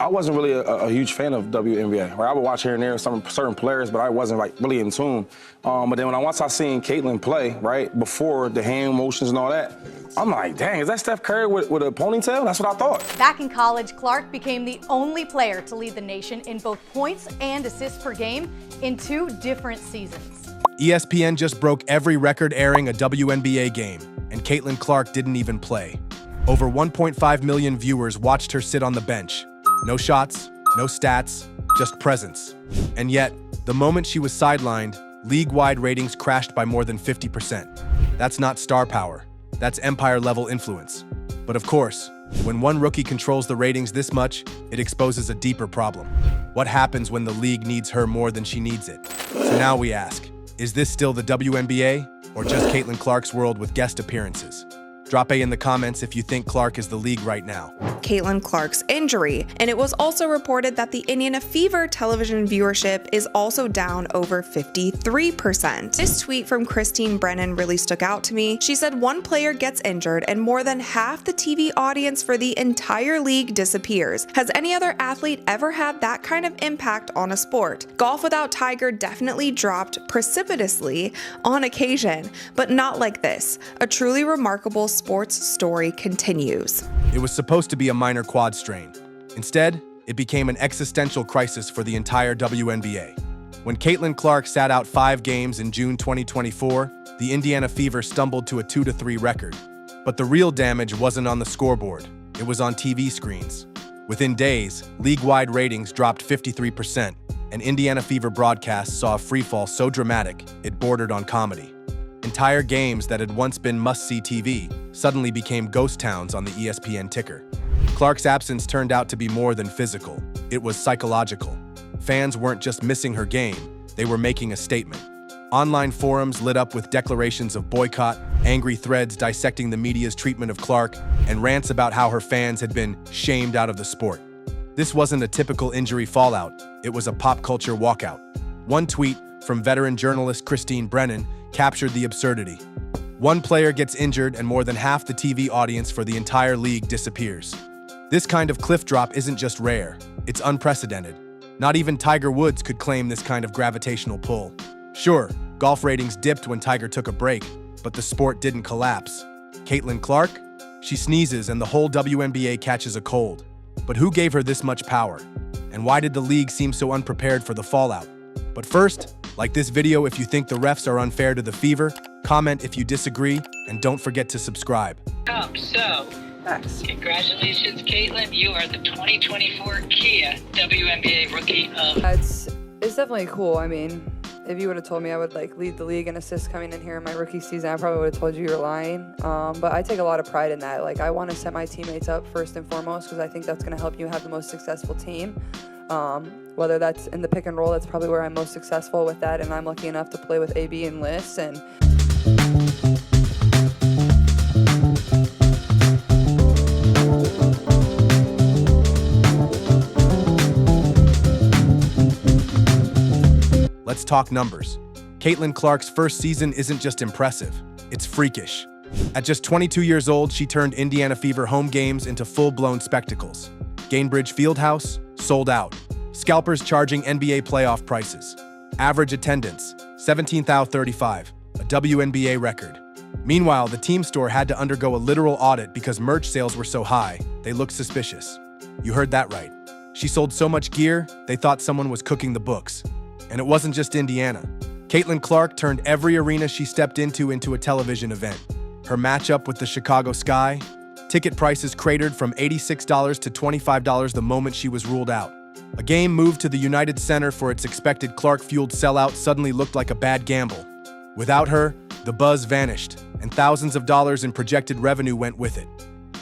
I wasn't really a huge fan of WNBA. Right? I would watch here and there some certain players, but I wasn't like really in tune. But then once I seen Caitlin play, right, before the hand motions and all that, I'm like, dang, is that Steph Curry with a ponytail? That's what I thought. Back in college, Clark became the only player to lead the nation in both points and assists per game in 2 different seasons. ESPN just broke every record airing a WNBA game, and Caitlin Clark didn't even play. Over 1.5 million viewers watched her sit on the bench. No shots, no stats, just presence. And yet, the moment she was sidelined, league-wide ratings crashed by more than 50%. That's not star power. That's empire-level influence. But of course, when one rookie controls the ratings this much, it exposes a deeper problem. What happens when the league needs her more than she needs it? So now we ask, is this still the WNBA, or just Caitlin Clark's world with guest appearances? Drop A in the comments if you think Clark is the league right now. Caitlin Clark's injury, and it was also reported that the Indiana Fever television viewership is also down over 53%. This tweet from Christine Brennan really stuck out to me. She said one player gets injured and more than half the TV audience for the entire league disappears. Has any other athlete ever had that kind of impact on a sport? Golf without Tiger definitely dropped precipitously on occasion, but not like this. A truly remarkable sports story continues. It was supposed to be a minor quad strain. Instead, it became an existential crisis for the entire WNBA. When Caitlin Clark sat out 5 games in June 2024, the Indiana Fever stumbled to a 2-3 record. But the real damage wasn't on the scoreboard, it was on TV screens. Within days, league-wide ratings dropped 53%, and Indiana Fever broadcasts saw a freefall so dramatic, it bordered on comedy. Entire games that had once been must-see TV suddenly became ghost towns on the ESPN ticker. Clark's absence turned out to be more than physical. It was psychological. Fans weren't just missing her game, they were making a statement. Online forums lit up with declarations of boycott, angry threads dissecting the media's treatment of Clark, and rants about how her fans had been shamed out of the sport. This wasn't a typical injury fallout, it was a pop culture walkout. One tweet from veteran journalist Christine Brennan captured the absurdity. One player gets injured and more than half the TV audience for the entire league disappears. This kind of cliff drop isn't just rare, it's unprecedented. Not even Tiger Woods could claim this kind of gravitational pull. Sure, golf ratings dipped when Tiger took a break, but the sport didn't collapse. Caitlin Clark? She sneezes and the whole WNBA catches a cold. But who gave her this much power? And why did the league seem so unprepared for the fallout? But first, like this video if you think the refs are unfair to the Fever, comment if you disagree, and don't forget to subscribe. Congratulations, Caitlin. You are the 2024 Kia WNBA Rookie of... It's definitely cool. I mean, if you would have told me I would lead the league in assists coming in here in my rookie season, I probably would have told you you're lying. But I take a lot of pride in that. I want to set my teammates up first and foremost because I think that's going to help you have the most successful team. Whether that's in the pick and roll, that's probably where I'm most successful with that, and I'm lucky enough to play with AB and Liz. And Let's talk numbers. Caitlin Clark's first season isn't just impressive, it's freakish. At just 22 years old, she turned Indiana Fever home games into full-blown spectacles. Gainbridge Fieldhouse, sold out. Scalpers charging NBA playoff prices. Average attendance, 17,035, a WNBA record. Meanwhile, the team store had to undergo a literal audit because merch sales were so high, they looked suspicious. You heard that right. She sold so much gear, they thought someone was cooking the books. And it wasn't just Indiana. Caitlin Clark turned every arena she stepped into a television event. Her matchup with the Chicago Sky, ticket prices cratered from $86 to $25 the moment she was ruled out. A game moved to the United Center for its expected Clark-fueled sellout suddenly looked like a bad gamble. Without her, the buzz vanished, and thousands of dollars in projected revenue went with it.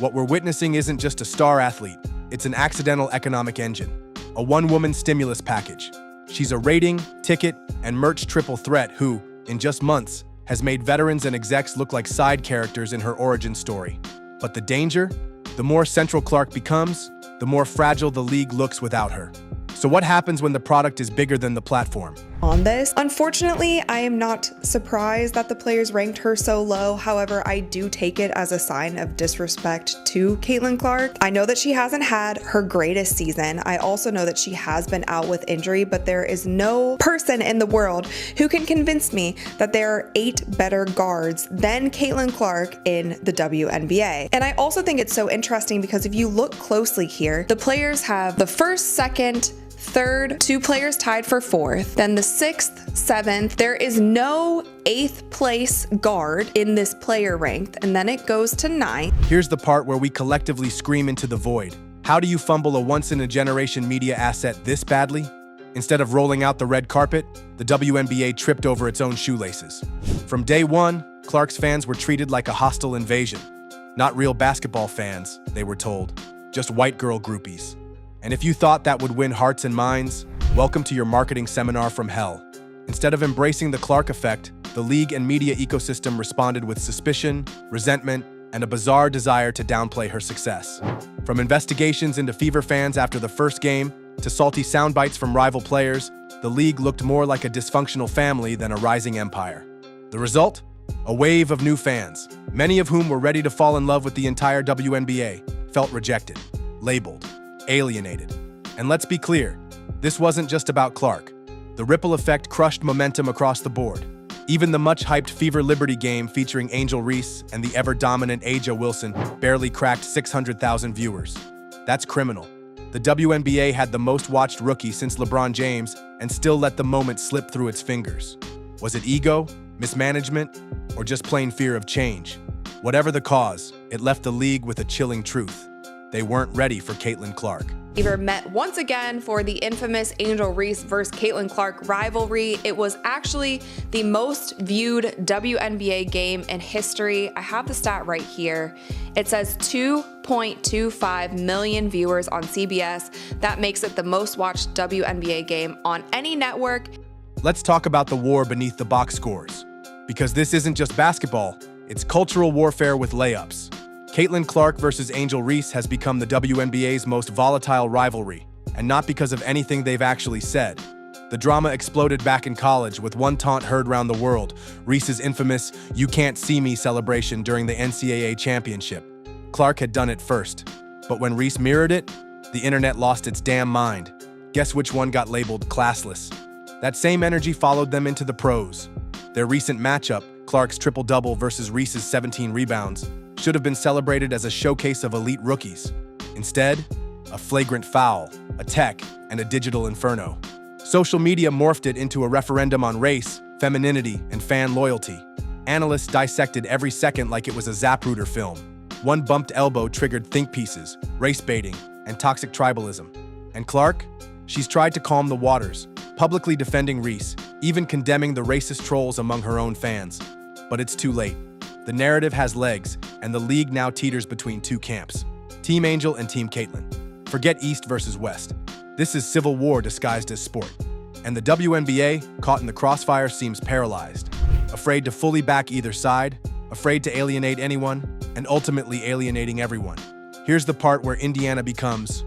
What we're witnessing isn't just a star athlete, it's an accidental economic engine, a one-woman stimulus package. She's a rating, ticket, and merch triple threat who, in just months, has made veterans and execs look like side characters in her origin story. But the danger? The more central Clark becomes, the more fragile the league looks without her. So what happens when the product is bigger than the platform? on this. Unfortunately, I am not surprised that the players ranked her so low. However, I do take it as a sign of disrespect to Caitlin Clark. I know that she hasn't had her greatest season. I also know that she has been out with injury, but there is no person in the world who can convince me that there are 8 better guards than Caitlin Clark in the WNBA. And I also think it's so interesting because if you look closely here, the players have the first, second, third, 2 players tied for 4th, then the 6th, 7th. There is no 8th place guard in this player ranked, and then it goes to 9th. Here's the part where we collectively scream into the void. How do you fumble a once-in-a-generation media asset this badly? Instead of rolling out the red carpet, the WNBA tripped over its own shoelaces. From day one, Clark's fans were treated like a hostile invasion. Not real basketball fans, they were told, just white girl groupies. And if you thought that would win hearts and minds, welcome to your marketing seminar from hell. Instead of embracing the Clark effect, the league and media ecosystem responded with suspicion, resentment, and a bizarre desire to downplay her success. From investigations into Fever fans after the first game to salty sound bites from rival players, the league looked more like a dysfunctional family than a rising empire. The result? A wave of new fans, many of whom were ready to fall in love with the entire WNBA, felt rejected, labeled, alienated. And let's be clear, this wasn't just about Clark. The ripple effect crushed momentum across the board. Even the much-hyped Fever Liberty game featuring Angel Reese and the ever-dominant Aja Wilson barely cracked 600,000 viewers. That's criminal. The WNBA had the most-watched rookie since LeBron James and still let the moment slip through its fingers. Was it ego, mismanagement, or just plain fear of change? Whatever the cause, it left the league with a chilling truth. They weren't ready for Caitlin Clark. Fever met once again for the infamous Angel Reese versus Caitlin Clark rivalry. It was actually the most viewed WNBA game in history. I have the stat right here. It says 2.25 million viewers on CBS. That makes it the most watched WNBA game on any network. Let's talk about the war beneath the box scores. Because this isn't just basketball, it's cultural warfare with layups. Caitlin Clark versus Angel Reese has become the WNBA's most volatile rivalry, and not because of anything they've actually said. The drama exploded back in college with one taunt heard around the world, Reese's infamous "You Can't See Me" celebration during the NCAA championship. Clark had done it first, but when Reese mirrored it, the internet lost its damn mind. Guess which one got labeled classless? That same energy followed them into the pros. Their recent matchup, Clark's triple-double versus Reese's 17 rebounds, should have been celebrated as a showcase of elite rookies. Instead, a flagrant foul, a tech, and a digital inferno. Social media morphed it into a referendum on race, femininity, and fan loyalty. Analysts dissected every second like it was a Zapruder film. One bumped elbow triggered think pieces, race baiting, and toxic tribalism. And Clark? She's tried to calm the waters, publicly defending Reese, even condemning the racist trolls among her own fans. But it's too late. The narrative has legs, and the league now teeters between two camps, Team Angel and Team Caitlin. Forget East versus West. This is civil war disguised as sport. And the WNBA, caught in the crossfire, seems paralyzed, afraid to fully back either side, afraid to alienate anyone, and ultimately alienating everyone. Here's the part where Indiana becomes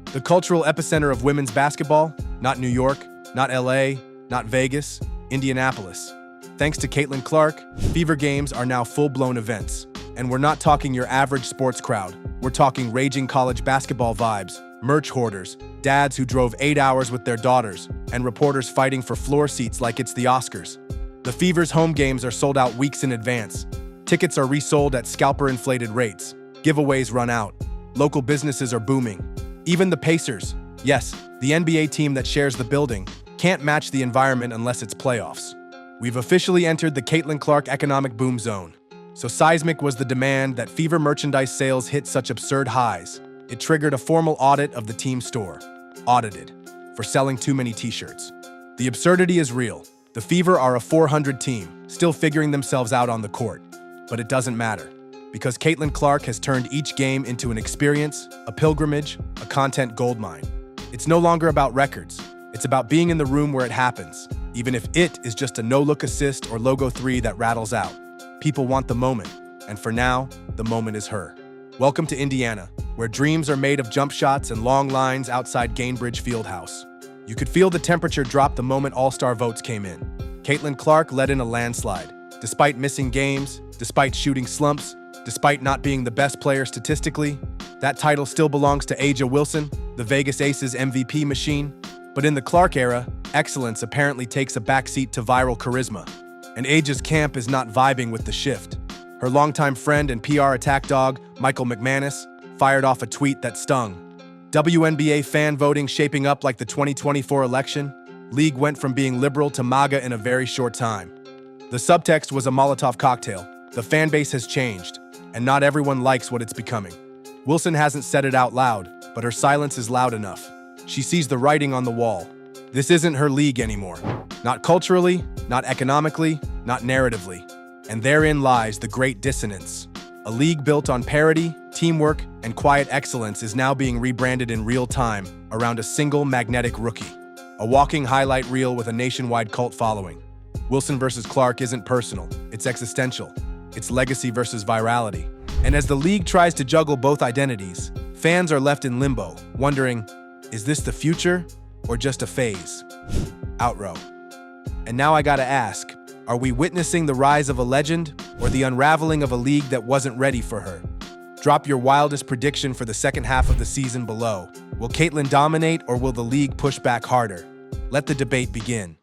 the cultural epicenter of women's basketball, not New York, not LA, not Vegas, Indianapolis. Thanks to Caitlin Clark, Fever games are now full-blown events. And we're not talking your average sports crowd. We're talking raging college basketball vibes, merch hoarders, dads who drove 8 hours with their daughters, and reporters fighting for floor seats like it's the Oscars. The Fever's home games are sold out weeks in advance. Tickets are resold at scalper-inflated rates. Giveaways run out. Local businesses are booming. Even the Pacers, yes, the NBA team that shares the building, can't match the environment unless it's playoffs. We've officially entered the Caitlin Clark economic boom zone. So seismic was the demand that Fever merchandise sales hit such absurd highs. It triggered a formal audit of the team store. Audited. For selling too many t-shirts. The absurdity is real. The Fever are a 400 team, still figuring themselves out on the court. But it doesn't matter. Because Caitlin Clark has turned each game into an experience, a pilgrimage, a content goldmine. It's no longer about records. It's about being in the room where it happens, even if it is just a no-look assist or logo 3 that rattles out. People want the moment, and for now, the moment is her. Welcome to Indiana, where dreams are made of jump shots and long lines outside Gainbridge Fieldhouse. You could feel the temperature drop the moment All-Star votes came in. Caitlin Clark led in a landslide. Despite missing games, despite shooting slumps, despite not being the best player statistically, that title still belongs to A'ja Wilson, the Vegas Aces MVP machine. But in the Clark era, excellence apparently takes a backseat to viral charisma. And A'ja's camp is not vibing with the shift. Her longtime friend and PR attack dog, Michael McManus, fired off a tweet that stung. WNBA fan voting shaping up like the 2024 election, league went from being liberal to MAGA in a very short time. The subtext was a Molotov cocktail. The fan base has changed, and not everyone likes what it's becoming. Wilson hasn't said it out loud, but her silence is loud enough. She sees the writing on the wall. This isn't her league anymore. Not culturally, not economically, not narratively. And therein lies the great dissonance. A league built on parity, teamwork, and quiet excellence is now being rebranded in real time around a single magnetic rookie. A walking highlight reel with a nationwide cult following. Wilson versus Clark isn't personal, it's existential. It's legacy versus virality. And as the league tries to juggle both identities, fans are left in limbo, wondering, is this the future or just a phase? Outrow. And now I gotta ask, are we witnessing the rise of a legend or the unraveling of a league that wasn't ready for her? Drop your wildest prediction for the second half of the season below. Will Caitlin dominate or will the league push back harder? Let the debate begin.